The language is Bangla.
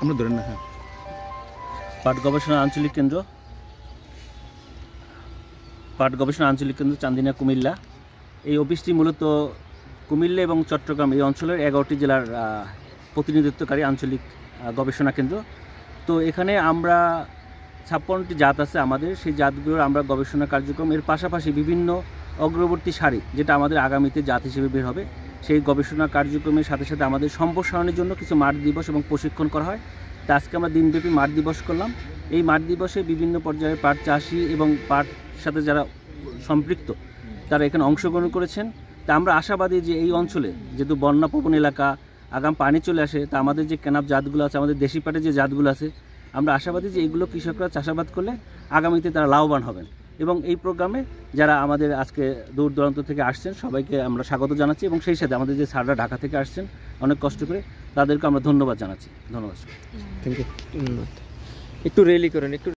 আমরা ধরেন না। হ্যাঁ, পাট গবেষণা আঞ্চলিক কেন্দ্র, পাট গবেষণা আঞ্চলিক কেন্দ্র চান্দিনা কুমিল্লা। এই অফিসটি মূলত কুমিল্লা এবং চট্টগ্রাম এই অঞ্চলের 11টি জেলার প্রতিনিধিত্বকারী আঞ্চলিক গবেষণা কেন্দ্র। তো এখানে আমরা 56টি জাত আছে আমাদের, সেই জাতগুলোর আমরা গবেষণা কার্যক্রম, এর পাশাপাশি বিভিন্ন অগ্রবর্তী সারি যেটা আমাদের আগামীতে জাত হিসেবে বের হবে, সেই গবেষণা কার্যক্রমের সাথে সাথে আমাদের সম্প্রসারণের জন্য কিছু মাঠ দিবস এবং প্রশিক্ষণ করা হয়। তা আজকে আমরা দিনব্যাপী মাঠ দিবস করলাম। এই মাঠ দিবসে বিভিন্ন পর্যায়ে পাট চাষি এবং পাট সাথে যারা সম্পৃক্ত তারা এখানে অংশগ্রহণ করেছেন। তা আমরা আশাবাদী যে এই অঞ্চলে যেহেতু বন্যাপ্রবণ এলাকা, আগাম পানি চলে আসে, তা আমাদের যে কেনাপ জাতগুলো আছে, আমাদের দেশি পাটের যে জাতগুলো আছে, আমরা আশাবাদী যে এইগুলো কৃষকরা চাষাবাদ করলে আগামীতে তারা লাভবান হবেন। এবং এই প্রোগ্রামে যারা আমাদের আজকে দূর দূরান্ত থেকে আসছেন সবাইকে আমরা স্বাগত জানাচ্ছি, এবং সেই সাথে আমাদের যে স্যাররা ঢাকা থেকে আসছেন অনেক কষ্ট করে, তাদেরকে আমরা ধন্যবাদ জানাচ্ছি। ধন্যবাদ। Thank you. একটু রেলি করেন একটু।